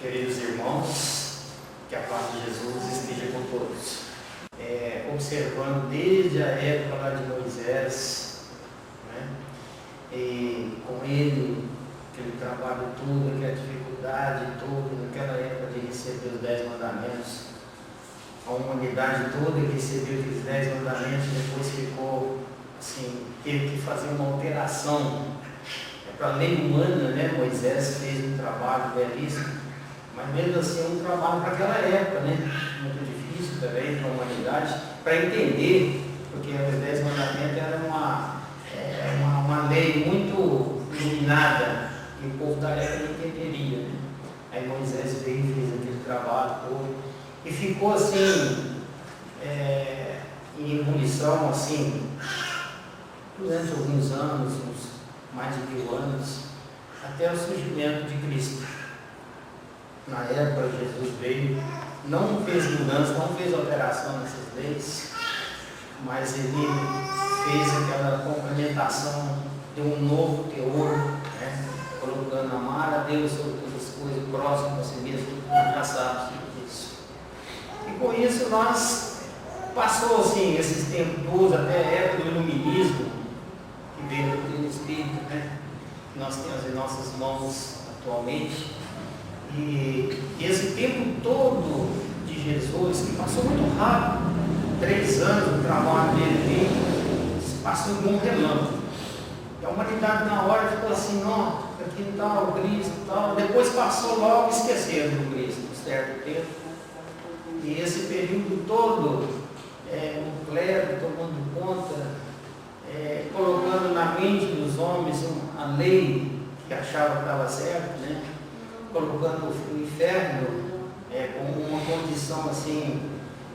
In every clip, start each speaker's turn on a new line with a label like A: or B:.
A: Queridos irmãos, que a paz de Jesus esteja com todos. Observando desde a época lá de Moisés, né, e com ele, aquele trabalho todo, aquela dificuldade toda, naquela época de receber os 10 mandamentos, a humanidade toda que recebeu aqueles 10 mandamentos, depois ficou assim, teve que fazer uma alteração para a lei humana, né? Moisés fez um trabalho belíssimo, mas mesmo assim é um trabalho para aquela época, né? Muito difícil também para a humanidade, para entender, porque os 10 mandamentos era uma lei muito iluminada, e o povo da época não entenderia, né? Aí Moisés veio e fez aquele trabalho todo, e ficou assim, em ebulição, assim, durante alguns anos, uns mais de 1000 anos, até o surgimento de Cristo. Na época, Jesus veio, não fez mudança, não fez alteração nessas leis, mas ele fez aquela complementação, deu um novo teor, né? Colocando amar a Deus sobre todas as coisas, o próximo a si mesmo, já sabe disso. E com isso nós passou assim, esses tempos todos, até a época do iluminismo, que veio do Espírito, né? Que nós temos em nossas mãos atualmente. E esse tempo todo de Jesus, que passou muito rápido, 3 anos do trabalho dele, passou como um relâmpago. E a humanidade na hora ficou assim, não, aqui está o Cristo e tal. Depois passou logo esquecendo do Cristo, um certo tempo. E esse período todo, o clero tomando conta, colocando na mente dos homens a lei que achava que estava certa, né? Colocando o inferno como uma condição assim,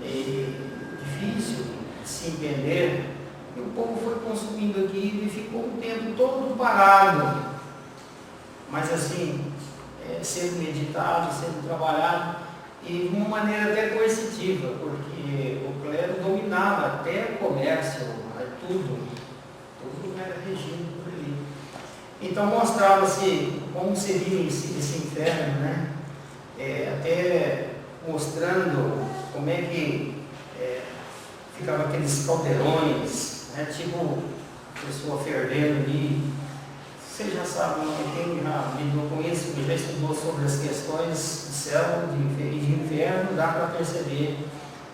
A: difícil de se entender. E o povo foi consumindo aquilo e ficou um tempo todo parado, mas assim, sendo meditado, sendo trabalhado, e de uma maneira até coercitiva, porque o clero dominava até o comércio, tudo era regido por ali. Então mostrava-se como seria esse inferno, né? Até mostrando como é que ficava aqueles caldeirões, né? Tipo pessoa fervendo ali. Vocês já sabem, quem já lidou com isso, já estudou sobre as questões do céu e de inferno, dá para perceber.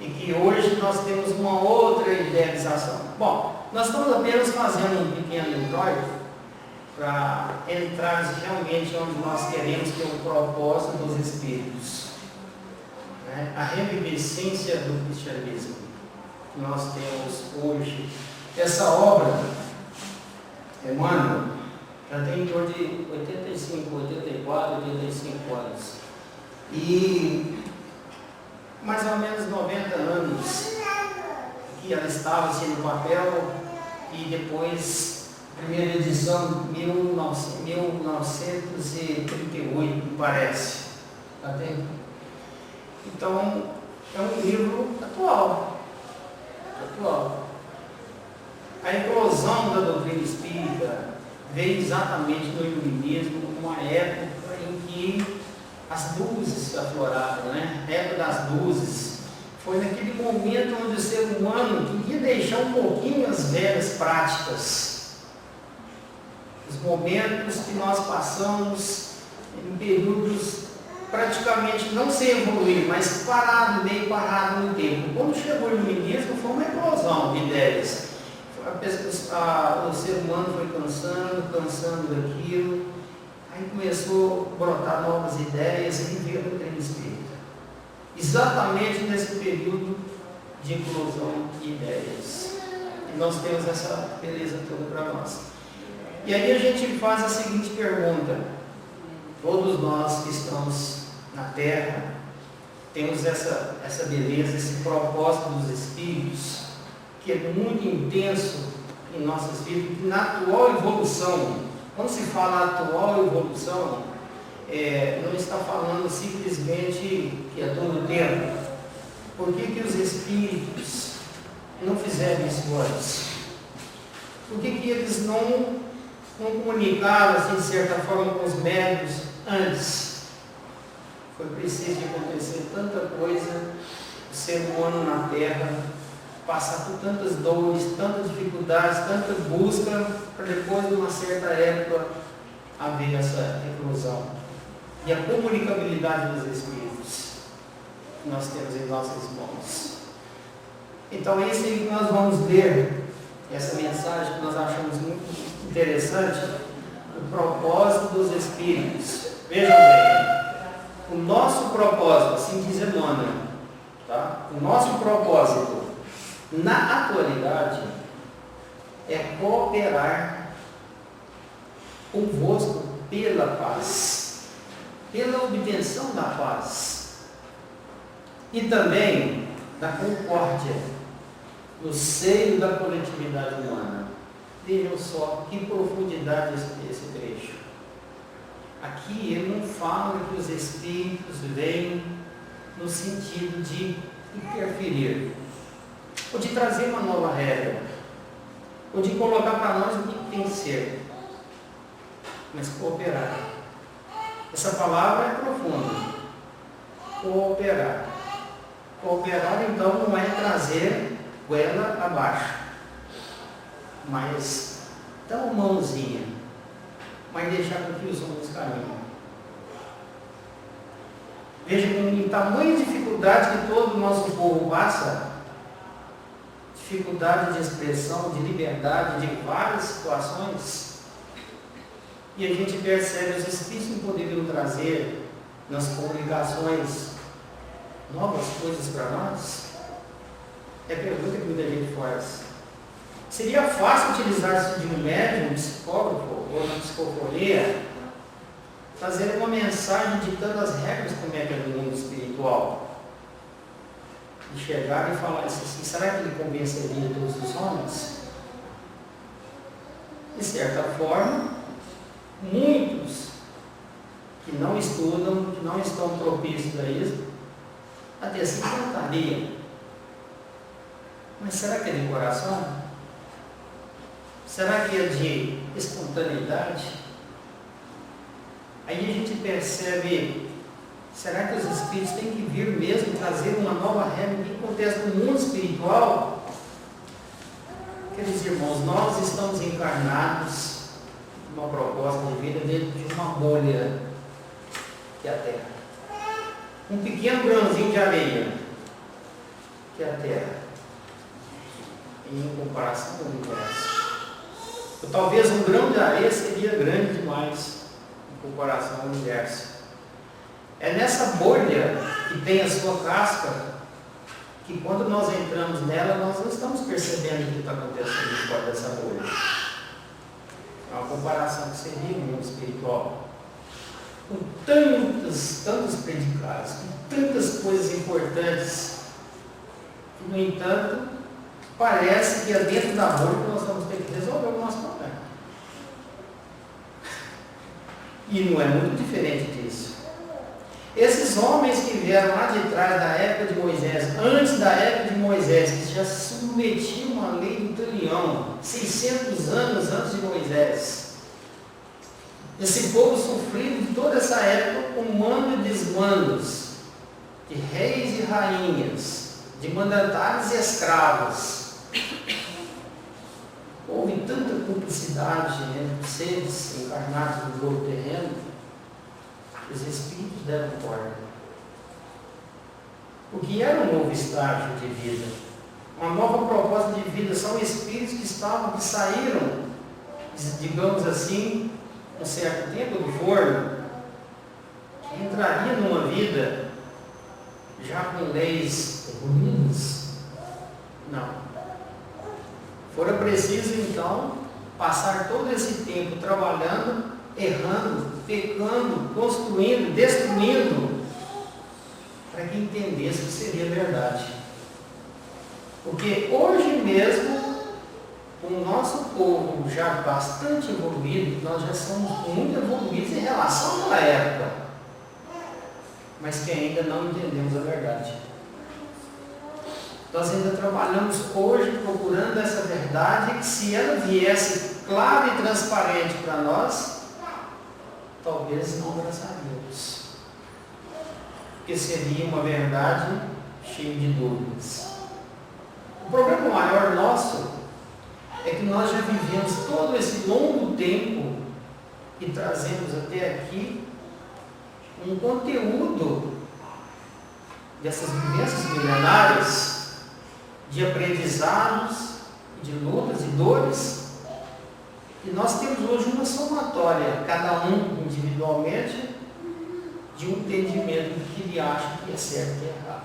A: E que hoje nós temos uma outra idealização. Bom, nós estamos apenas fazendo um pequeno introito para entrar realmente onde nós queremos, que é o propósito dos Espíritos, né? A revivescência do cristianismo que nós temos hoje. Essa obra, Emmanuel, já tem em torno de 85, 84, 85 anos. E mais ou menos 90 anos que ela estava assim no papel, e depois, primeira edição, 1938, me parece. Tá bem? Então, é um livro atual. A eclosão da doutrina espírita veio exatamente no iluminismo, numa época em que as luzes se afloraram, né? A época das luzes. Foi naquele momento onde o ser humano queria deixar um pouquinho as velhas práticas. Os momentos que nós passamos em períodos praticamente não sem evoluir, mas meio parado no tempo. Quando chegou o iluminismo, foi uma eclosão de ideias. O ser humano foi cansando daquilo, aí começou a brotar novas ideias e veio a doutrina espírita. Exatamente nesse período de eclosão de ideias. E nós temos essa beleza toda para nós. E aí a gente faz a seguinte pergunta: todos nós que estamos na Terra temos essa beleza, esse propósito dos Espíritos, que é muito intenso em nossas vidas, na atual evolução. Quando se fala atual evolução, não está falando simplesmente que é todo o tempo. Por que os Espíritos não fizeram isso antes? Por que eles não comunicaram, assim, de certa forma, com os médios antes? Foi preciso acontecer tanta coisa, o ser humano na Terra passar por tantas dores, tantas dificuldades, tanta busca, para depois de uma certa época haver essa reclusão. E a comunicabilidade dos Espíritos que nós temos em nossas mãos. Então é isso aí que nós vamos ler, essa mensagem que nós achamos muito interessante, o propósito dos Espíritos. Vejam bem, o nosso propósito, assim diz Emmanuel, tá? O nosso propósito na atualidade é cooperar convosco pela paz, pela obtenção da paz e também da concórdia no seio da coletividade humana. Vejam só que profundidade esse trecho. Aqui ele não fala que os Espíritos vêm no sentido de interferir, ou de trazer uma nova regra, ou de colocar para nós o que tem que ser, mas cooperar. Essa palavra é profunda. Cooperar. Cooperar, então, não é trazer goela abaixo, mas dar uma mãozinha, mas deixar com que os homens caminhem. Veja com tamanha dificuldade que todo o nosso povo passa, dificuldade de expressão, de liberdade, de várias situações, e a gente percebe os Espíritos não poderiam trazer nas comunicações novas coisas para nós? É a pergunta que muita gente faz. Seria fácil utilizar-se de um médium, um psicólogo ou uma psicofonia, trazer uma mensagem ditando as regras como é que é do mundo espiritual? E chegar e falar isso assim, será que ele convenceria todos os homens? De certa forma, muitos que não estudam, que não estão propícios a isso, até se tentariam. Mas será que é de coração? Será que é de espontaneidade? Aí a gente percebe, será que os Espíritos têm que vir mesmo trazer uma nova regra que acontece no mundo espiritual? Queridos irmãos, nós estamos encarnados numa proposta de vida dentro de uma bolha que é a Terra. Um pequeno grãozinho de areia que é a Terra, em comparação com o universo. Ou talvez um grão de areia seria grande demais em comparação ao universo. É nessa bolha que tem a sua casca que quando nós entramos nela, nós não estamos percebendo o que está acontecendo fora dessa bolha. É uma comparação que seria o mundo espiritual. Com tantos predicados, com tantas coisas importantes, que, no entanto, parece que é dentro da bolha que nós vamos ter que resolver o nosso problema. E não é muito diferente disso. Esses homens que vieram lá de trás da época de Moisés, antes da época de Moisés, que já submetiam à lei do talião, 600 anos antes de Moisés. Esse povo sofrido de toda essa época com mando e desmandos, de reis e rainhas, de mandatários e escravos. Houve tanta cumplicidade entre seres encarnados no globo terreno, que os Espíritos deram corda. O que era um novo estágio de vida, uma nova proposta de vida, são Espíritos que saíram, digamos assim, um certo tempo do forno, que entraria numa vida já com leis ruins. Não. Fora preciso, então, passar todo esse tempo trabalhando, errando, pecando, construindo, destruindo, para que entendesse que seria verdade. Porque hoje mesmo, com o nosso povo já bastante evoluído, nós já somos muito evoluídos em relação àquela época, mas que ainda não entendemos a verdade. Nós ainda trabalhamos hoje procurando essa verdade, que se ela viesse clara e transparente para nós, talvez não abraçaríamos. porque seria uma verdade cheia de dúvidas. O problema maior nosso é que nós já vivemos todo esse longo tempo e trazemos até aqui um conteúdo dessas vivências milenares, de aprendizados, de lutas e dores, e nós temos hoje uma somatória, cada um individualmente, de um entendimento do que ele acha que é certo e errado.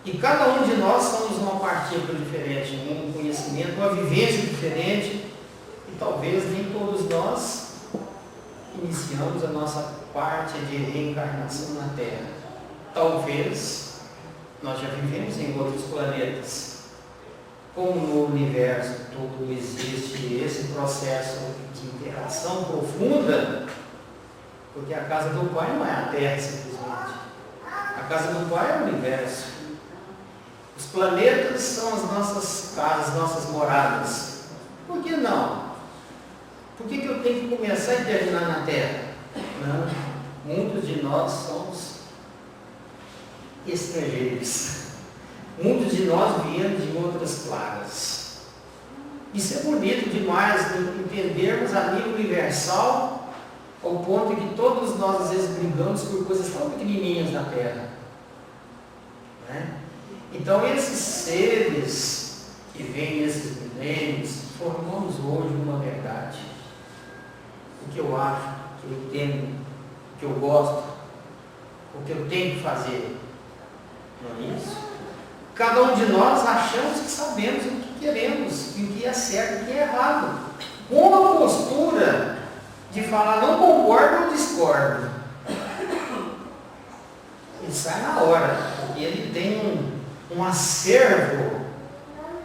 A: E cada um de nós somos uma partícula diferente, um conhecimento, uma vivência diferente, e talvez nem todos nós iniciamos a nossa parte de reencarnação na Terra. Talvez nós já vivemos em outros planetas. Como no universo todo existe esse processo de interação profunda, porque a casa do Pai não é a Terra simplesmente. A casa do Pai é o universo. Os planetas são as nossas casas, nossas moradas. Por que não? Por que eu tenho que começar e terminar na Terra? Não. Muitos de nós somos estrangeiros. Muitos de nós viemos de outras plagas. Isso é bonito demais, entendermos a nível universal, ao ponto que todos nós às vezes brigamos por coisas tão pequenininhas na Terra. Né? Então esses seres que vêm nesses milênios, formamos hoje uma verdade. O que eu acho, o que eu entendo, o que eu gosto, o que eu tenho que fazer. Não é isso? Cada um de nós achamos que sabemos o que queremos, e o que é certo e o que é errado. Uma postura de falar não concordo ou discordo. Ele sai na hora, porque ele tem um acervo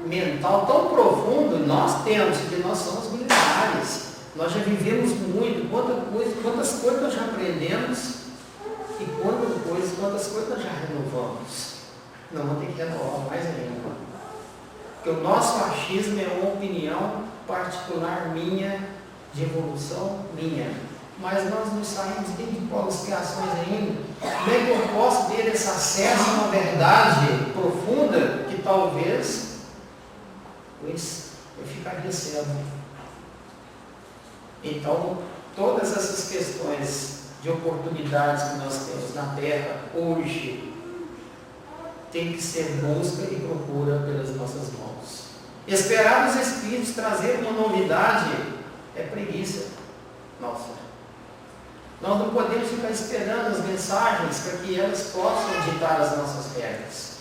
A: mental tão profundo, nós temos, porque nós somos milenares. Nós já vivemos muito, quantas coisas nós já aprendemos e quantas coisas nós já renovamos. Não, vamos ter que renovar mais ainda. Porque o nosso achismo é uma opinião particular minha, de evolução minha. Mas nós não saímos nem de polo expiações ainda. Como é que eu posso ter esse acesso a uma verdade profunda que talvez eu ficaria cego? Então, todas essas questões de oportunidades que nós temos na Terra hoje tem que ser busca e procura pelas nossas mãos. Esperar os Espíritos trazer uma novidade é preguiça nossa. Nós não podemos ficar esperando as mensagens para que elas possam ditar as nossas regras.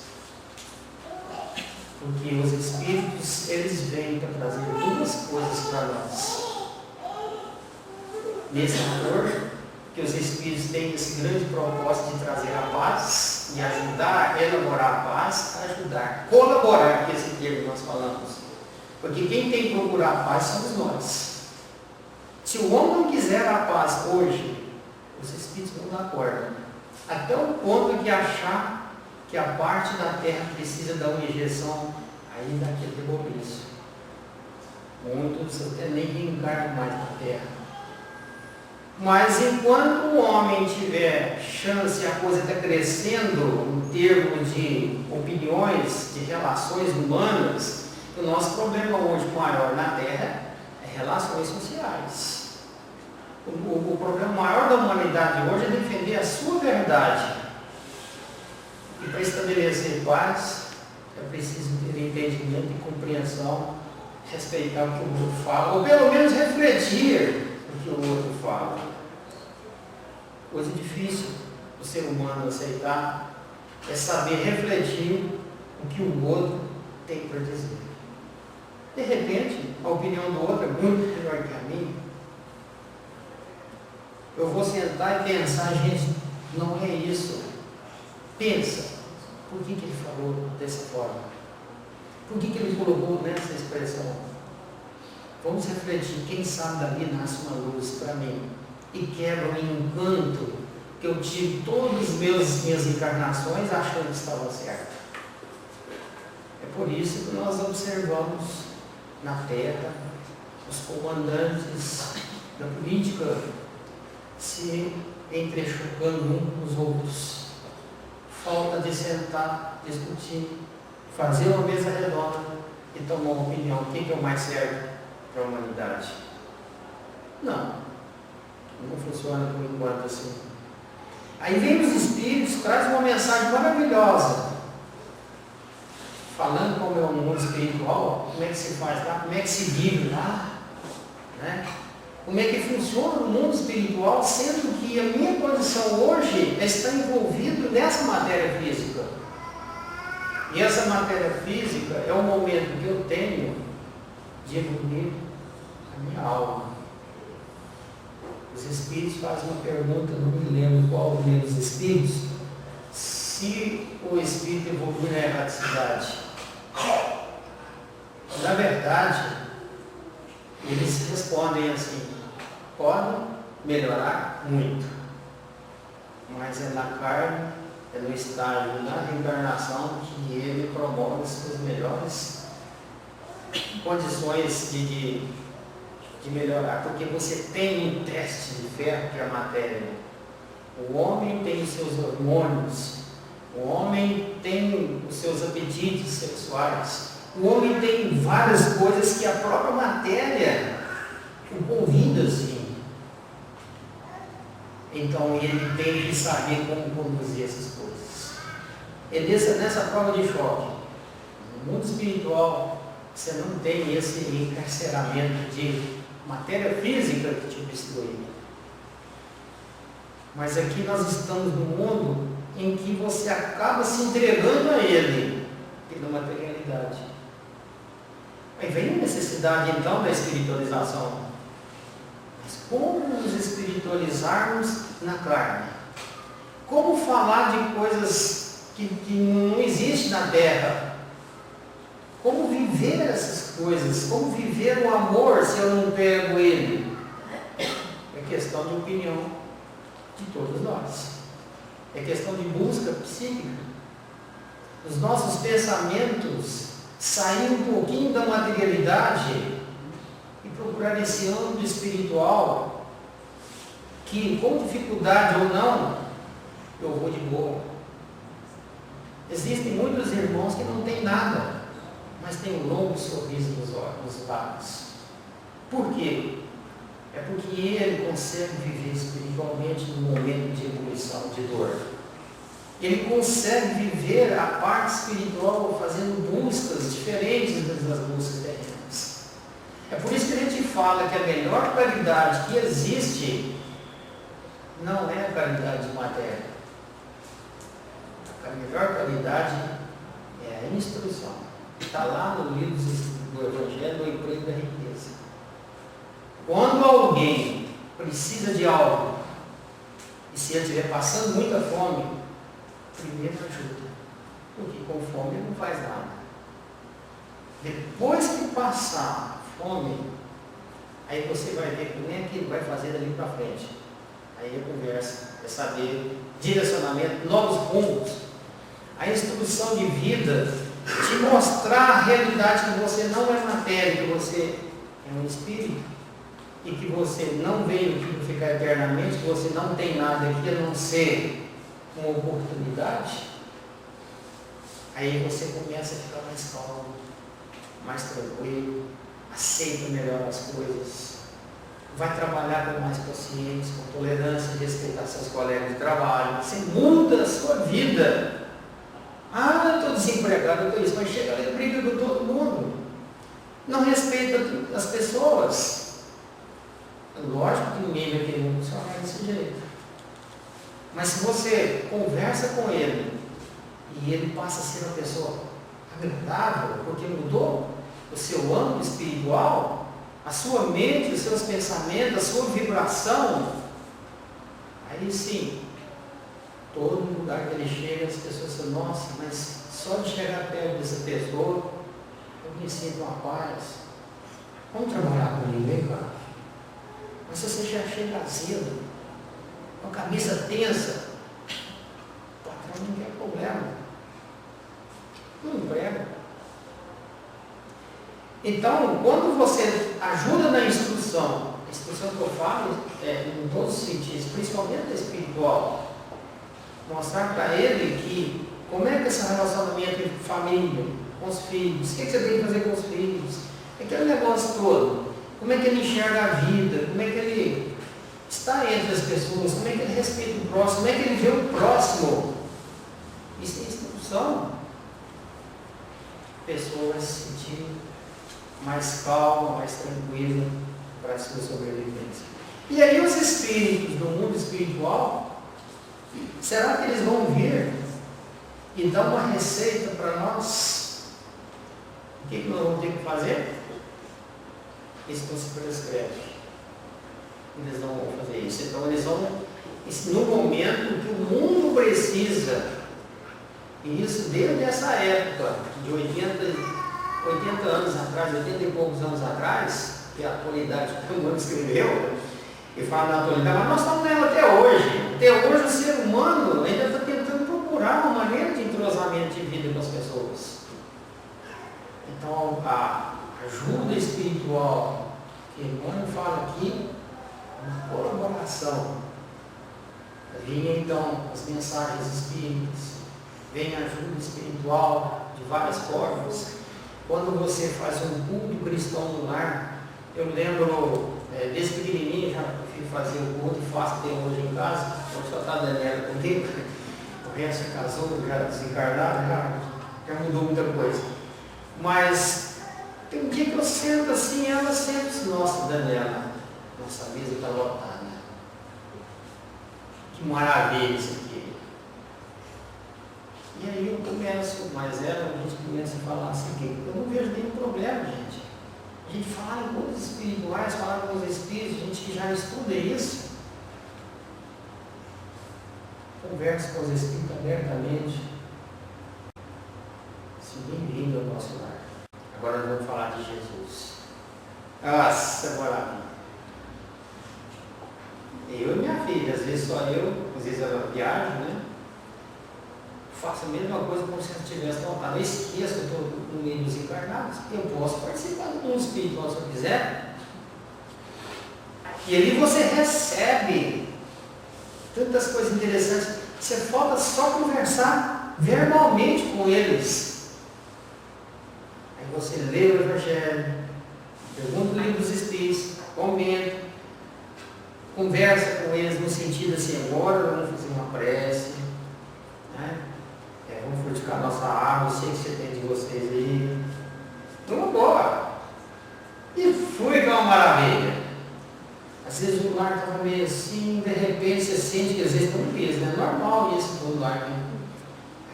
A: Porque os Espíritos, eles vêm para trazer duas coisas para nós. Nesse amor, que os Espíritos têm esse grande propósito de trazer a paz e ajudar a elaborar a paz, ajudar, colaborar, que é esse termo que nós falamos. Porque quem tem que procurar a paz somos nós. Se o homem não quiser a paz hoje, os Espíritos não dão corda. Até o ponto de achar que a parte da terra precisa dar uma injeção, aí dá aquele rebobiço. Muitos até nem reencarnam mais na terra. Mas enquanto o homem tiver chance, a coisa está crescendo em termos de opiniões, de relações humanas, o nosso problema hoje maior na Terra é relações sociais. O problema maior da humanidade hoje é defender a sua verdade. E para estabelecer paz, é preciso ter entendimento e compreensão, respeitar o que o outro fala, ou pelo menos refletir o que o outro fala. Coisa difícil do ser humano aceitar é saber refletir o que o outro tem para dizer. De repente, a opinião do outro é muito melhor que a minha. Eu vou sentar e pensar, gente, não é isso. Pensa, por que ele falou dessa forma? Por que ele colocou nessa expressão? Vamos refletir, quem sabe dali nasce uma luz para mim e quebra o encanto que eu tive todas as minhas encarnações achando que estava certo. É por isso que nós observamos na Terra os comandantes da política se entrechocando uns com os outros. de sentar, discutir, fazer uma mesa redonda e tomar uma opinião. O que é o mais certo para a humanidade? Não funciona por enquanto assim. Aí vem os Espíritos, traz uma mensagem maravilhosa, falando como é o mundo espiritual, como é que se faz lá, como é que se vive lá, né? Como é que funciona o mundo espiritual, sendo que a minha condição hoje está envolvida nessa matéria física. E essa matéria física é o momento que eu tenho de evoluir a minha alma. Os Espíritos fazem uma pergunta, não me lembro qual dos Espíritos, se o Espírito evolui na erraticidade. Na verdade, eles respondem assim: pode melhorar muito, mas é na carne, é no estágio da reencarnação que ele promove as suas melhores condições de melhorar, porque você tem um teste de ferro que é a matéria. O homem tem os seus hormônios, o homem tem os seus apetites sexuais, o homem tem várias coisas que a própria matéria o convida assim. Então ele tem que saber como conduzir essas coisas. É nessa prova de choque. No mundo espiritual, você não tem esse encarceramento de matéria física que te destrui. Mas aqui nós estamos num mundo em que você acaba se entregando a ele pela materialidade. Aí vem a necessidade então da espiritualização. Mas como nos espiritualizarmos na carne? Como falar de coisas que não existem na terra? Como viver essas coisas? Como viver o amor se eu não pego ele? É questão de opinião de todos nós. É questão de busca psíquica. Os nossos pensamentos sair um pouquinho da materialidade e procurar esse âmbito espiritual que, com dificuldade ou não, eu vou de boa. Existem muitos irmãos que não têm nada, mas tem um longo sorriso nos lábios. Por quê? É porque ele consegue viver espiritualmente no momento de ebulição, de dor. Ele consegue viver a parte espiritual fazendo buscas diferentes das buscas terrenas. É por isso que a gente fala que a melhor caridade que existe não é a caridade de matéria. A melhor caridade é a instrução. Está lá no livro do Evangelho, do Emprego da Riqueza. Quando alguém precisa de algo, e se ele estiver passando muita fome, primeiro ajuda, porque com fome ele não faz nada. Depois que passar a fome, aí você vai ver como é que ele vai fazer dali para frente. Aí a conversa é saber direcionamento, novos rumos, a instrução de vida, te mostrar a realidade que você não é matéria, que você é um espírito, e que você não veio aqui ficar eternamente, que você não tem nada aqui a não ser uma oportunidade. Aí você começa a ficar mais calmo, mais tranquilo, aceita melhor as coisas, vai trabalhar com mais paciência, com tolerância, respeitar seus colegas de trabalho, você muda a sua vida. Ah, eu estou desempregado, eu estou isso, mas chega lá e briga com todo mundo. Não respeita as pessoas. Lógico que ninguém vai querer funcionar desse jeito. Mas se você conversa com ele e ele passa a ser uma pessoa agradável, porque mudou o seu âmbito espiritual, a sua mente, os seus pensamentos, a sua vibração, aí sim, todo lugar que ele chega, as pessoas falam: nossa, mas só de chegar perto dessa pessoa, eu me sinto uma paz. Vamos trabalhar comigo, hein, cara? Mas se você já chega azedo, com a cabeça tensa, o patrão não quer problema. Não emprega. Então, quando você ajuda na instrução, a instrução que eu falo é em todos os sentidos, principalmente a espiritual, mostrar para ele que Como é que é esse relacionamento entre família, com os filhos? O que você tem que fazer com os filhos? Aquele negócio todo. Como é que ele enxerga a vida? Como é que ele está entre as pessoas? Como é que ele respeita o próximo? Como é que ele vê o próximo? Isso é instrução. A pessoa vai se sentir mais calma, mais tranquila para a sua sobrevivência. E aí os espíritos do mundo espiritual, será que eles vão vir e dar uma receita para nós? O que nós vamos ter que fazer? Isso não se prescreve. Eles não vão fazer isso. Então eles vão, no momento que o mundo precisa, e isso desde essa época, de 80 anos atrás, 80 e poucos anos atrás, que a atualidade que o mundo escreveu, e fala da atualidade, mas nós estamos nela até hoje. Até hoje o ser humano ainda está tentando procurar uma maneira de entrosamento de vida com as pessoas. Então a ajuda espiritual que Emmanuel fala aqui, uma colaboração. Vinha então as mensagens espíritas, vem a ajuda espiritual de várias formas. Quando você faz um culto cristão no lar, eu lembro, desde pequenininho já fui fazer o culto e faço até hoje em casa. Hoje só está a Daniela comigo, o resto já casou, já desencarnado, já mudou muita coisa. Mas tem um dia que eu sento assim, ela senta assim, nossa Daniela, nossa mesa está lotada. Que maravilha isso aqui. E aí eu começo, mas a gente começa a falar assim, que eu não vejo nenhum problema, gente. A gente fala em coisas espirituais, fala com os espíritos, gente que já estuda isso. Conversa com os espíritos abertamente. Seja bem-vindo ao nosso lar. Agora nós vamos falar de Jesus. Nossa, maravilha. Eu e minha filha, às vezes só eu, às vezes ela viaja, né? Faço a mesma coisa como se eu estivesse voltado. Eu esqueço que eu estou no meio dos encarnados. Eu posso participar do mundo espiritual se eu quiser. E ali você recebe tantas coisas interessantes. Você falta só conversar verbalmente com eles. Aí você lê o Evangelho, pergunta o livro dos Espíritos, comenta, conversa com eles no sentido assim, agora vamos fazer uma prece, né? Vamos frutificar nossa árvore, sei que você tem de vocês aí. Vamos embora. E foi que é uma maravilha. Às vezes o lar estava meio assim, de repente você sente que às vezes está um peso, né? Normal isso do lar, né?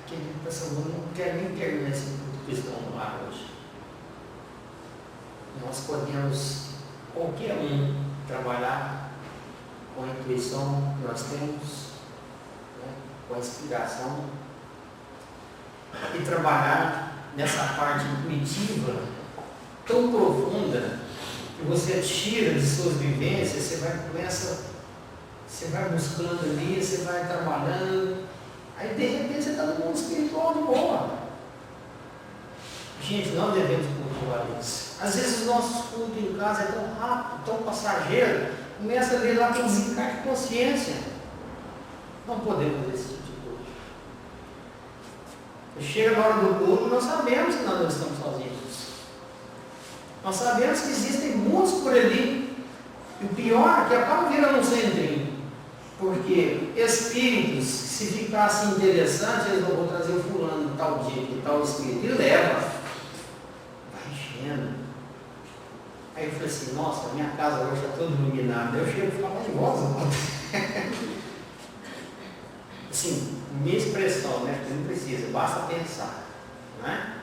A: Aquele pessoal não quer nem terminar esse cristão no lar hoje. Nós podemos, qualquer um, trabalhar com a intuição que nós temos, né? Com a inspiração, e trabalhar nessa parte intuitiva tão profunda que você tira de suas vivências, você vai buscando ali, você vai trabalhando, aí de repente você está no mundo espiritual de boa. Gente, nós devemos cultivar isso. Às vezes os nossos cultos em casa é tão rápido, tão passageiro, começa a ver lá com desencargo de consciência. Não podemos fazer esse tipo de coisa. Chega na hora do culto, nós sabemos que nós não estamos sozinhos. Nós sabemos que existem muitos por ali. E o pior é que acaba virando um centrinho. Porque espíritos, se ficassem interessantes, eles vão trazer o fulano de tal dia, de tal espírito, e leva. Vai enchendo. Aí eu falei assim, nossa, minha casa hoje está toda iluminada. Eu chego e falo, mas voz, assim, minha expressão, né? Porque não precisa, basta pensar, né?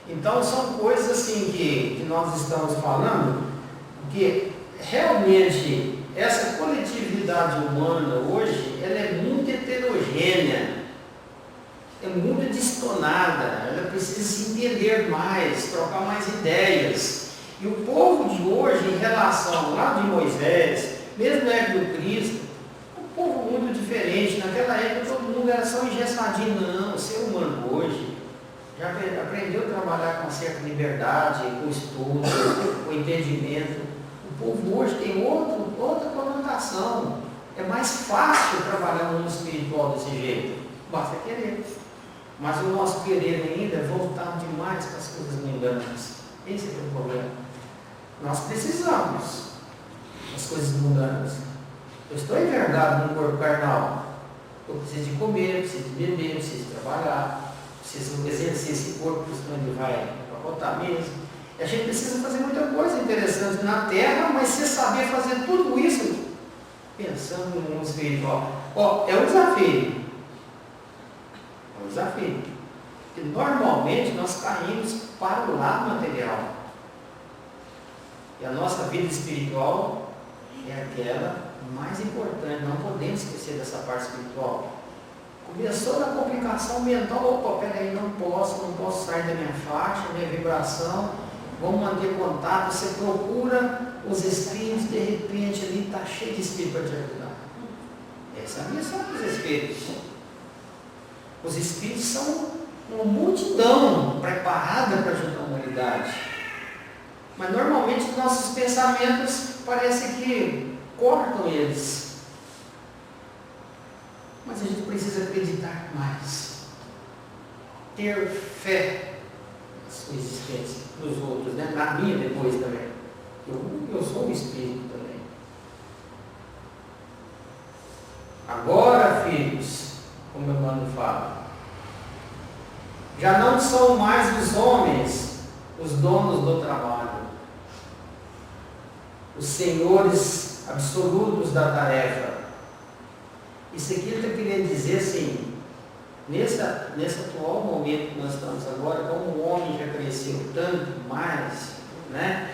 A: Então são coisas assim que nós estamos falando, que realmente essa coletividade humana hoje, ela é muito heterogênea, é muito distonada, ela precisa se entender mais, trocar mais ideias. E o povo de hoje, em relação lá de Moisés, mesmo na época do Cristo, povo muito diferente. Naquela época todo mundo era só engessadinho. Não, o ser humano hoje já aprendeu a trabalhar com uma certa liberdade, com estudo, com entendimento. O povo hoje tem outra conotação. É mais fácil trabalhar no mundo espiritual desse jeito. Basta querer. mas o nosso querer ainda é voltado demais para as coisas mundanas. Esse é o problema. Nós precisamos das coisas mundanas. Eu estou envergado no corpo carnal. Eu preciso de comer, preciso de beber, preciso de trabalhar, preciso exercer esse corpo, senão ele vai botar mesmo. E a gente precisa fazer muita coisa interessante na terra, mas você saber fazer tudo isso pensando no mundo espiritual. É um desafio. É um desafio. Porque normalmente nós caímos para o lado material. E a nossa vida espiritual é aquela mais importante. Não podemos esquecer dessa parte espiritual. Começou na complicação mental. Opa, peraí, não posso sair da minha faixa, minha vibração. Vamos manter contato. Você procura os espíritos, de repente ali está cheio de espírito para te ajudar. Essa é a missão dos espíritos. Os espíritos são uma multidão preparada para ajudar a humanidade. Mas normalmente os nossos pensamentos parece que cortam eles. Mas a gente precisa acreditar mais. Ter fé na sua existência, nos outros, né? Na minha depois também. Eu sou um espírito também. Agora, filhos, como o Emmanuel fala, já não são mais os homens os donos do trabalho, os senhores absolutos da tarefa. Isso aqui eu queria dizer assim, nesse atual momento que nós estamos agora, como o homem já cresceu tanto mais, né?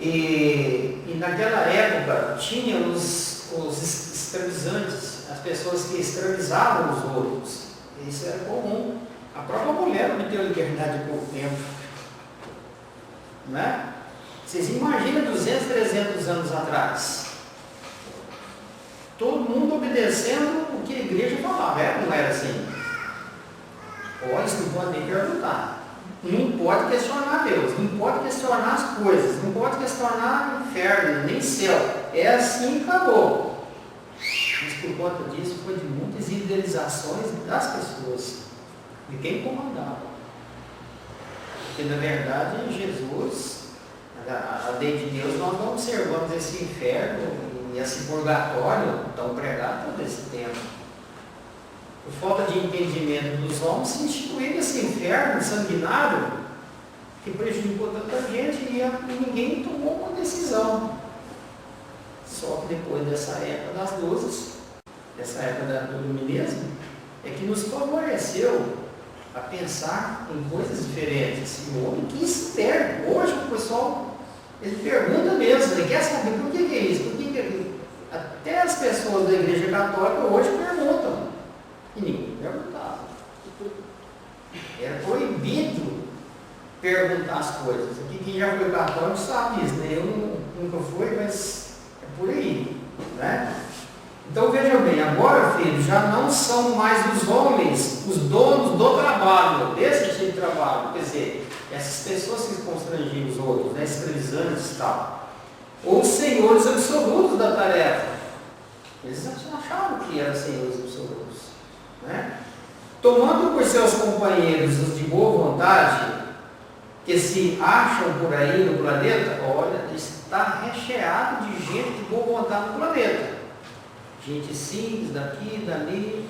A: E naquela época tinha os escravizantes, as pessoas que escravizavam os outros. Isso era comum. A própria mulher obteve liberdade há pouco tempo. Né? Vocês imaginam 200, 300 anos atrás? Todo mundo obedecendo o que a igreja falava. Não era assim. Isso não pode nem perguntar. Não pode questionar Deus, não pode questionar as coisas, não pode questionar o inferno, nem céu. É assim e acabou. Mas por conta disso foi de muitas idealizações das pessoas, de quem comandava. Porque na verdade Jesus, a lei de Deus, nós não observamos esse inferno e esse purgatório tão pregado todo esse tempo. Por falta de entendimento dos homens, se instituiu esse inferno sanguinário que prejudicou tanta gente e ninguém tomou uma decisão. Só que depois dessa época das luzes, dessa época do iluminismo, é que nos favoreceu a pensar em coisas diferentes. E o homem quis ter. Hoje o pessoal, ele pergunta mesmo, ele quer saber por que é isso, por que é isso. Até as pessoas da igreja católica hoje perguntam. E ninguém perguntava. Era proibido perguntar as coisas. Aqui quem já foi católico sabe isso, né? Eu nunca fui, mas é por aí, né? Então veja bem, agora, filhos, já não são mais os homens os donos do trabalho, desse tipo de trabalho. Quer dizer, essas pessoas que constrangiam os outros, né? Escravizantes e tal. Ou os senhores absolutos da tarefa. Eles achavam que eram senhores absolutos. Né? Tomando por seus companheiros os de boa vontade, que se acham por aí no planeta, olha, está recheado de gente de boa vontade no planeta. Gente simples, daqui, dali,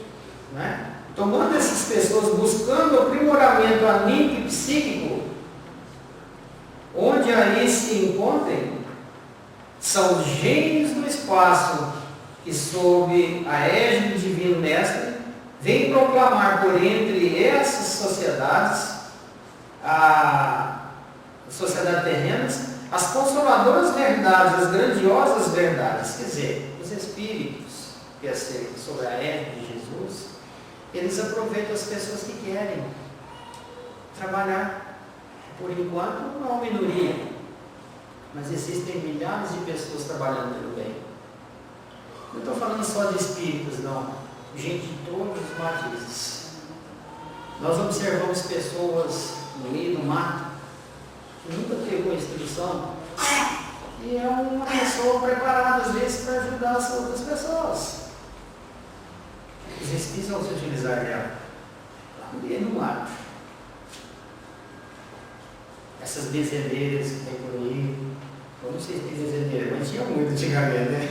A: né? Tomando essas pessoas, buscando o aprimoramento anímico e psíquico, onde aí se encontrem, são gênios do espaço, que sob a égide do Divino Mestre, vem proclamar por entre essas sociedades, as sociedades terrenas, as consoladoras verdades, as grandiosas verdades. Quer dizer, os espíritos que aceitam sobre a égide de Jesus, eles aproveitam as pessoas que querem trabalhar. Por enquanto, não é uma minoria, mas existem milhares de pessoas trabalhando pelo bem. Não estou falando só de espíritos, não. Gente de todos os matizes. Nós observamos pessoas no meio do mato que nunca teve uma instrução e é uma pessoa preparada às vezes para ajudar as outras pessoas. Os espíritos vão se utilizar dela. ele não mata. Essas bezedeiras que tem por aí, eu não sei se tem bezedeira, mas tinha muito antigamente, né?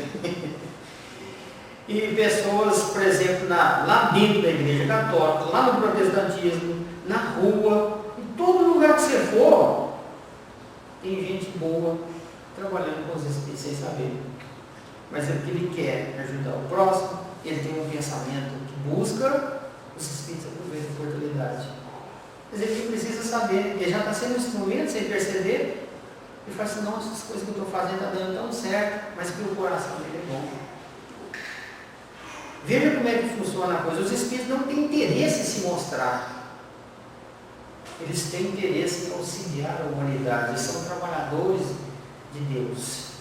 A: E pessoas, por exemplo, lá dentro da igreja católica, lá no protestantismo, na rua, em todo lugar que você for, tem gente boa trabalhando com os espíritos sem saber. Mas é porque ele quer ajudar o próximo, ele tem um pensamento que busca, os espíritos aproveitam a oportunidade. Mas ele precisa saber, ele já está sendo um instrumento sem perceber, e fala assim, nossa, as coisas que eu estou fazendo estão dando tão certo, mas que o coração dele é bom. Veja como é que funciona a coisa. Os espíritos não têm interesse em se mostrar. Eles têm interesse em auxiliar a humanidade. Eles são trabalhadores de Deus.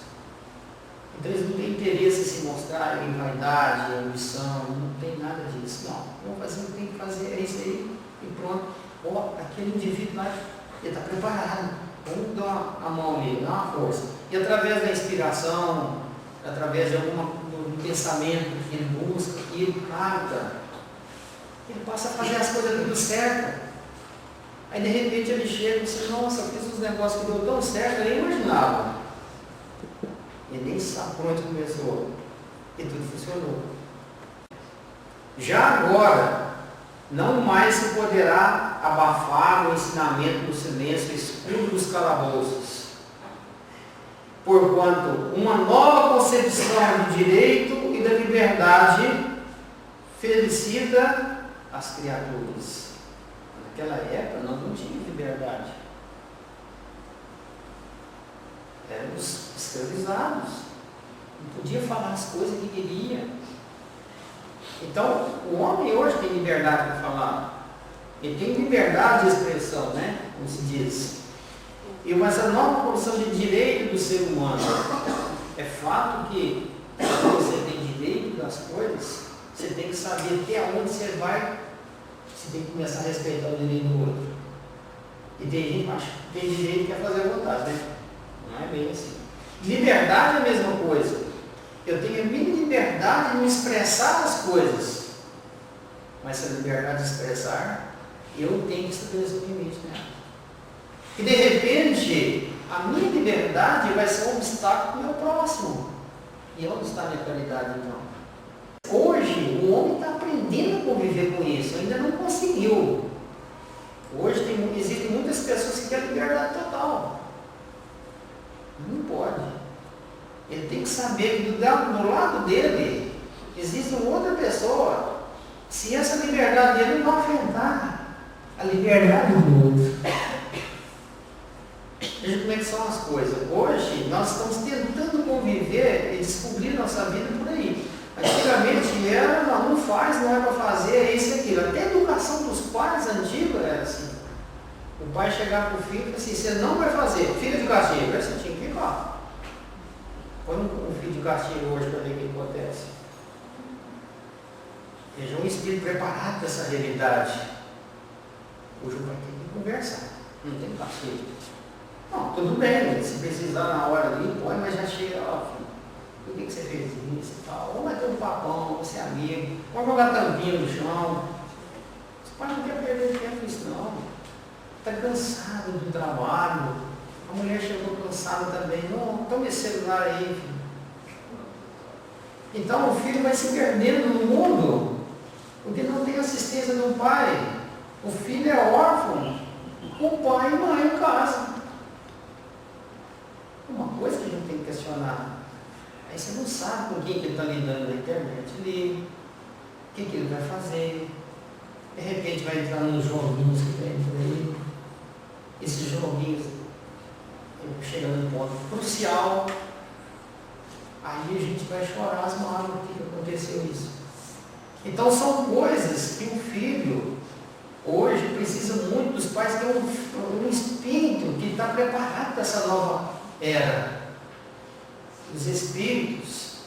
A: Então eles não têm interesse em se mostrar em vaidade, em ambição, não tem nada disso. Não, vamos fazer o que tem que fazer, é isso aí e pronto. Aquele indivíduo lá, ele está preparado. Vamos dar a mão nele, dar uma força. E através da inspiração, através de do pensamento que ele busca, que ele capta, ele passa a fazer as coisas tudo certo. Aí de repente ele chega e diz assim, nossa, eu fiz uns negócios que deu tão certo, eu nem imaginava. Ele nem sabe por onde começou. E tudo funcionou. Já agora, não mais se poderá abafar o ensinamento do silêncio escuro dos calabouços. Porquanto uma nova concepção de direito e da liberdade felicita as criaturas. Naquela época nós não tínhamos liberdade. Éramos escravizados. Não podia falar as coisas que queria. Então, o homem hoje tem liberdade para falar. Ele tem liberdade de expressão, né? Como se diz. Mas a nova condição de direito do ser humano é fato que quando você tem direito das coisas, você tem que saber até onde você vai, você tem que começar a respeitar o direito do outro. E tem gente que acha que tem direito e quer fazer a vontade, né? Não é bem assim. Liberdade é a mesma coisa. Eu tenho a minha liberdade de me expressar as coisas. Mas essa liberdade de expressar, eu tenho que estabelecer o limite, né? E de repente, a minha liberdade vai ser um obstáculo para o meu próximo. E onde está a minha qualidade então? Hoje, o homem está aprendendo a conviver com isso, ainda não conseguiu. Hoje existem muitas pessoas que querem liberdade total. Não pode. Ele tem que saber que do lado dele existe uma outra pessoa. Se essa liberdade dele não afetar a liberdade do outro. Veja como é que são as coisas. Hoje, nós estamos tentando conviver e descobrir nossa vida por aí. Antigamente era, não faz, não é para fazer, é isso e aquilo. Até a educação dos pais antigos era assim. O pai chegava para o filho e falava assim, você não vai fazer, filho de castigo. Aí você tinha que ficar. Põe um filho de castigo hoje para ver o que acontece. Veja um espírito preparado para essa realidade. Hoje o pai tem que conversar, não tem castigo. Não, tudo bem, se precisar na hora ali, põe, mas já chega, ó, filho, por que você fez isso e tal? Vamos bater um papão, vamos ser amigo, vamos jogar tampinha no chão. Os pais não querem perder tempo nisso não. Está cansado do trabalho, a mulher chegou cansada também, não, toma esse celular aí, filho. Então o filho vai se perdendo no mundo, porque não tem assistência do pai. O filho é órfão, o pai e a mãe em casa. Uma coisa que a gente tem que questionar, aí você não sabe com quem que ele está lidando na internet ali, o que ele vai fazer, de repente vai entrar nos joguinhos que tem por aí, esses joguinhos chegam num ponto crucial, aí a gente vai chorar as mágoas que aconteceu isso. Então são coisas que o filho hoje precisa muito dos pais ter um espírito que está preparado para essa nova era. Os espíritos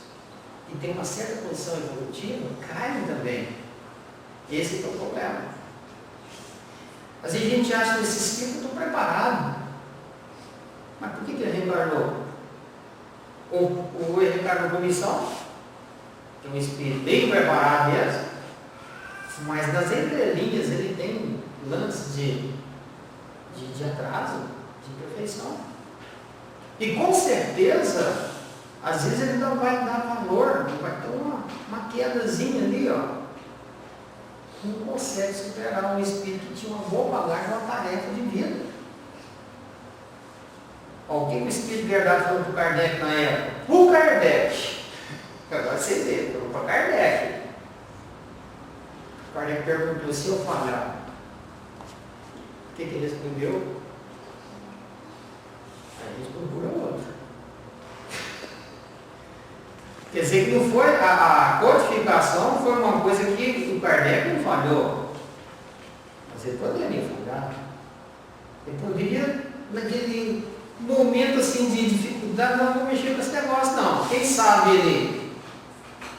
A: que têm uma certa condição evolutiva caem também. Esse é o problema. Mas a gente acha que esse espírito eu estou preparado. Mas por que ele reencarnou? Ou ele reencarnou com missão? Que é um espírito bem preparado mesmo. Mas nas entrelinhas ele tem lances de atraso, de imperfeição. E com certeza, às vezes ele não vai dar valor, vai ter uma quedazinha ali, ó. Não consegue superar um espírito que tinha uma boa bagagem, uma tarefa de vida. O que o Espírito de Verdade falou para o Kardec na época? O Kardec. Agora você vê, falou para Kardec. O Kardec perguntou: se eu falhar, o que ele respondeu? Aí a gente procura outro. Quer dizer que não foi, a codificação foi uma coisa que o Kardec não falhou. Mas ele poderia falhar. Ele poderia, naquele momento assim de dificuldade, não vou mexer com esse negócio, não. Quem sabe ele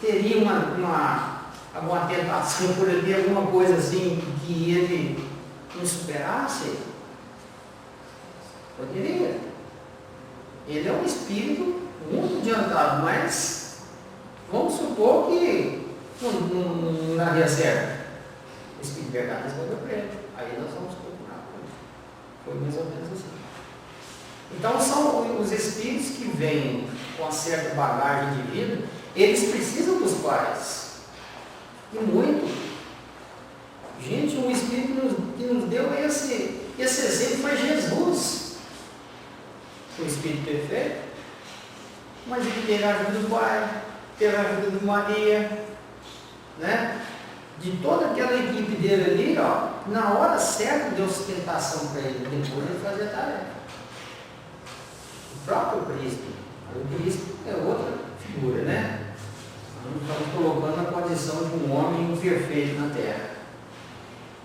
A: teria alguma tentação por ali, alguma coisa assim que ele não superasse? Poderia. Ele é um espírito muito adiantado, mas vamos supor que não daria certo. O Espírito de Verdade respondeu para ele. Aí nós vamos procurar. Foi mais ou menos assim. Então são os espíritos que vêm com uma certa bagagem de vida, eles precisam dos pais. E muito. Gente, um espírito que nos deu esse exemplo foi Jesus. O espírito perfeito. Mas ele teve a ajuda do pai, teve a ajuda de Maria, né? De toda aquela equipe dele ali, ó, na hora certa deu sustentação para ele, depois ele fazia tarefa. O próprio príncipe. O príncipe é outra figura, né? Nós estamos colocando na condição de um homem imperfeito na terra.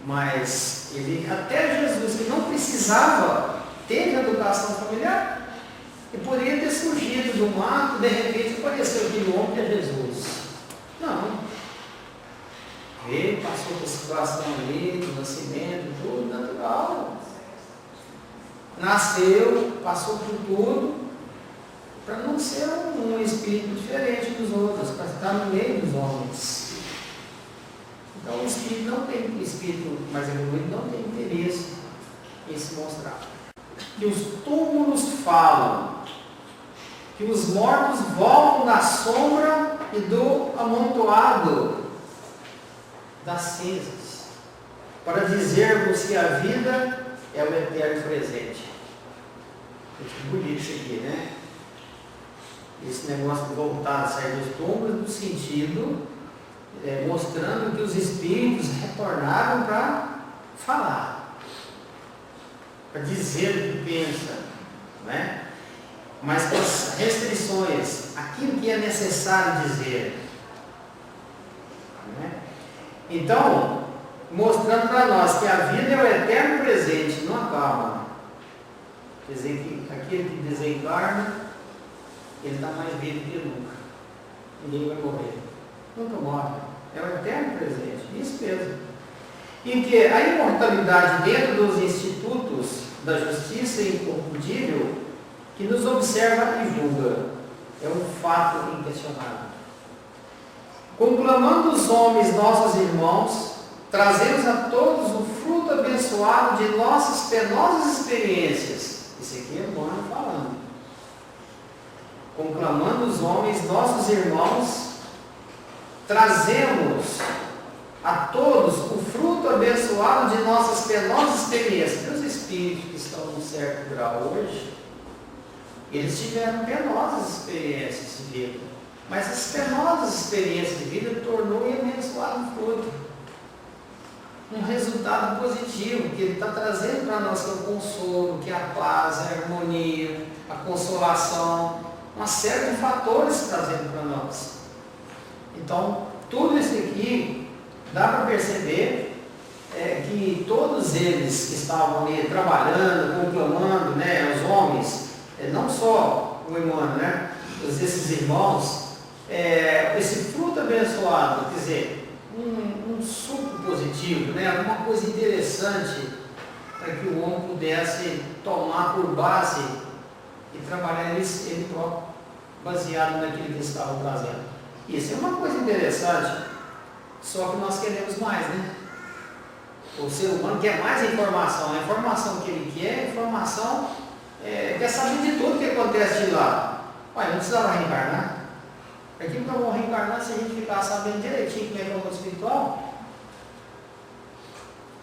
A: Mas ele, até Jesus, que não precisava ter educação familiar, e poderia ter surgido de um ato, de repente apareceu aquele homem que é Jesus. Não. Ele passou por situação ali, do nascimento, tudo natural. Nasceu, passou por tudo, para não ser um espírito diferente dos outros, para estar no meio dos homens. Então o espírito mais evoluído não tem interesse em se mostrar. Que os túmulos falam, que os mortos voltam da sombra e do amontoado das cinzas, para dizermos que a vida é o eterno presente. Que bonito isso aqui, né? Esse negócio de voltar a sair dos túmulos, no sentido, mostrando que os espíritos retornaram para falar, para dizer o que pensa, não é? Mas com as restrições, aquilo que é necessário dizer. Não é? Então, mostrando para nós que a vida é o eterno presente, não acaba. Quer dizer que aquele que desencarna, ele está mais vivo que nunca. Ninguém vai morrer. Nunca morre. É o eterno presente. Isso mesmo. E que a imortalidade dentro dos institutos da justiça é inconfundível, que nos observa e julga. É um fato inquestionável. Conclamando os homens, nossos irmãos, trazemos a todos o fruto abençoado de nossas penosas experiências. Isso aqui é Emmanuel falando. Conclamando os homens, nossos irmãos, trazemos a todos o fruto abençoado de nossas penosas experiências. Os espíritos que estão num certo grau hoje, eles tiveram penosas experiências de vida, mas as penosas experiências de vida tornou em abençoado fruto, um resultado positivo, que ele está trazendo para nós, que é o consolo, que é a paz, a harmonia, a consolação, uma série de fatores trazendo para nós. Então, tudo isso aqui dá para perceber que todos eles que estavam ali trabalhando, conclamando, né, os homens, não só o Emmanuel, né, esses irmãos, esse fruto abençoado, quer dizer, um suco positivo, né, alguma coisa interessante para que o homem pudesse tomar por base e trabalhar ele próprio, baseado naquilo que eles estavam trazendo. Isso é uma coisa interessante. Só que nós queremos mais, né? O ser humano quer mais informação. A informação que ele quer, quer saber de tudo que acontece de lá. Olha, não precisava reencarnar. Para que nós vamos reencarnar se a gente ficar sabendo direitinho como é que é o mundo espiritual?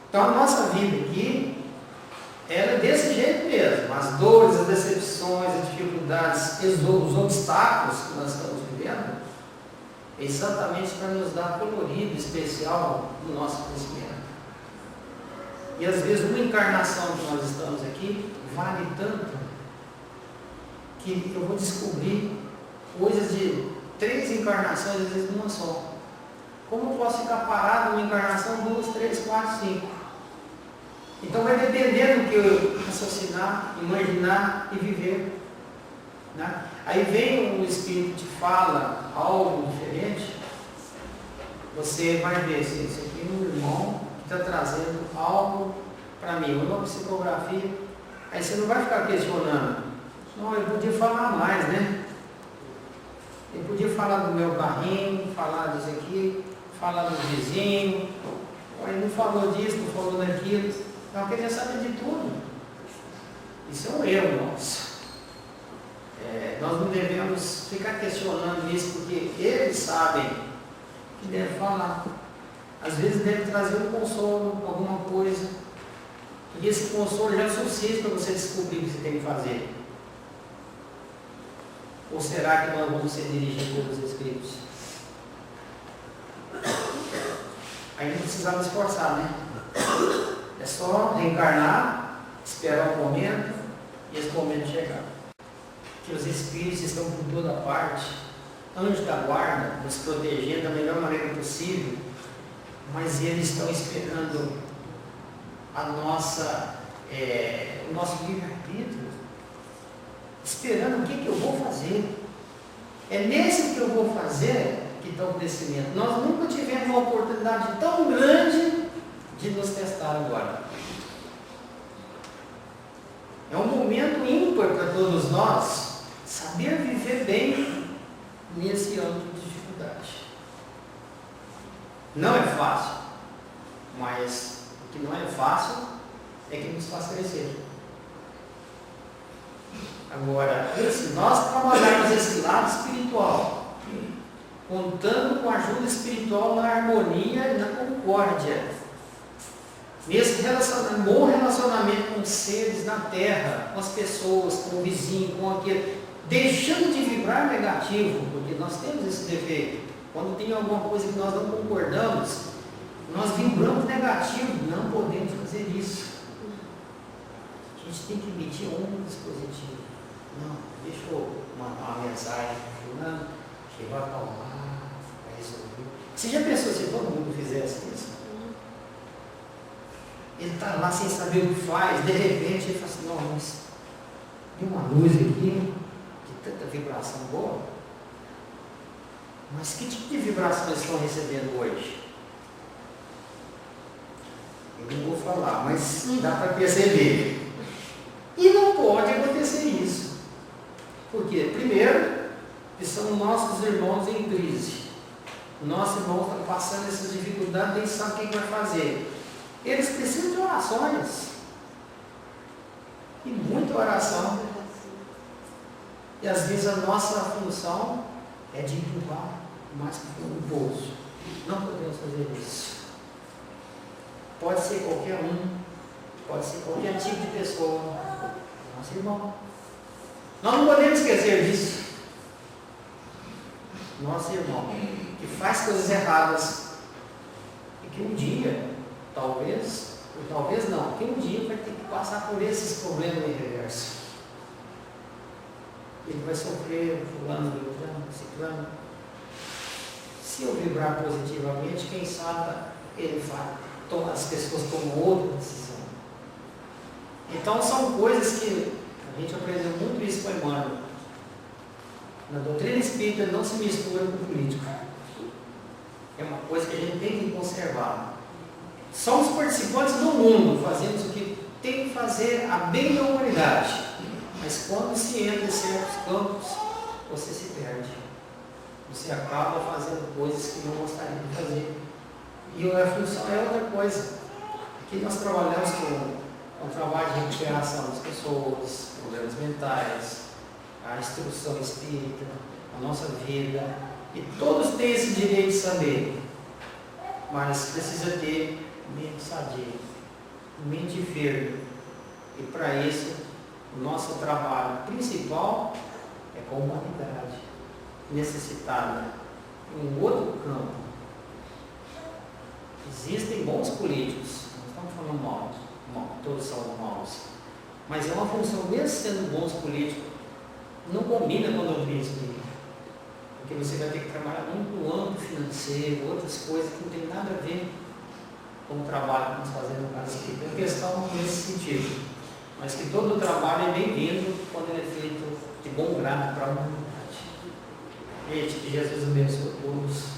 A: Então a nossa vida aqui, ela é desse jeito mesmo. As dores, as decepções, as dificuldades, os obstáculos que nós estamos vivendo, é exatamente para nos dar colorido especial no nosso crescimento. E às vezes uma encarnação que nós estamos aqui vale tanto que eu vou descobrir coisas de 3 encarnações, às vezes numa só. Como eu posso ficar parado numa encarnação, 2, 3, 4, 5? Então vai depender do que eu raciocinar, imaginar e viver. Né? Aí vem um espírito que te fala algo diferente, você vai ver se isso aqui é um irmão que está trazendo algo para mim, uma psicografia. Aí você não vai ficar questionando. Não, ele podia falar mais, né? Ele podia falar do meu carrinho, falar disso aqui, falar do vizinho. Ele não falou disso, não falou daquilo. Então eu queria saber de tudo. Isso é um erro nosso. Nós não devemos ficar questionando isso, porque eles sabem que devem falar. Às vezes deve trazer um consolo, alguma coisa. E esse consolo já é suficiente para você descobrir o que você tem que fazer. Ou será que nós vamos ser dirigidos pelos Espíritos? Aí não precisava esforçar, né? É só reencarnar, esperar um momento e esse momento chegar. Que os Espíritos estão por toda parte, anjos da guarda, nos protegendo da melhor maneira possível, mas eles estão esperando o nosso livre-arbítrio, esperando o que eu vou fazer. É nesse que eu vou fazer que está o crescimento. Nós nunca tivemos uma oportunidade tão grande de nos testar agora. É um momento ímpar para todos nós saber viver bem nesse âmbito de dificuldade. Não é fácil, mas o que não é fácil é que nos faz crescer. Agora, se nós trabalharmos esse lado espiritual, contando com a ajuda espiritual na harmonia e na concórdia, nesse bom relacionamento com os seres na terra, com as pessoas, com o vizinho, com aquele, deixando de vibrar negativo, porque nós temos esse defeito. Quando tem alguma coisa que nós não concordamos, nós vibramos negativo. Não podemos fazer isso. A gente tem que emitir ondas positivas. Não, deixa eu mandar uma mensagem para fulano, que vai acalmar, vai resolver. Você já pensou se todo mundo fizesse isso? Ele está lá sem saber o que faz, de repente ele fala assim, não, mas tem uma luz aqui, de tanta vibração boa. Mas que tipo de vibração eles estão recebendo hoje? Eu não vou falar, mas dá para perceber. E não pode acontecer isso. Por quê? Primeiro, que são nossos irmãos em crise. Nossos irmãos estão passando essas dificuldades, nem sabem o que vai fazer. Eles precisam de orações. E muita oração. E às vezes a nossa função é de empurrar mais que for no bolso. Não podemos fazer isso. Pode ser qualquer um, pode ser qualquer tipo de pessoa. Nosso irmão. Nós não podemos esquecer disso. Nosso irmão, que faz coisas erradas e que um dia, talvez, ou talvez não, que um dia vai ter que passar por esses problemas em reverso. Ele vai sofrer, fulano, beltrano, ciclano. Se eu vibrar positivamente, quem sabe ele vai, as pessoas tomam outra decisão. Então são coisas que a gente aprendeu muito isso com Emmanuel. Na doutrina espírita não se mistura com política. É uma coisa que a gente tem que conservar. Somos participantes do mundo, fazemos o que tem que fazer a bem da humanidade. Mas quando se entra em certos campos, você se perde. Você acaba fazendo coisas que não gostaria de fazer. E a função é outra coisa. Aqui nós trabalhamos com o trabalho de recuperação das pessoas, problemas mentais, a instrução espírita, a nossa vida. E todos têm esse direito de saber, mas precisa ter mente sadia, mente firme. E para isso, o nosso trabalho principal é com a humanidade necessitada. Em um outro campo, existem bons políticos, não estamos falando mal, todos são maus, mas é uma função, mesmo sendo bons políticos, não combina com a doutrina espírita, porque você vai ter que trabalhar muito no âmbito financeiro, outras coisas que não tem nada a ver com o trabalho que nós fazemos no caso espírita. É uma questão nesse sentido, mas que todo o trabalho é bem-vindo quando ele é feito de bom grado para a humanidade. Gente, que Jesus abençoe a todos.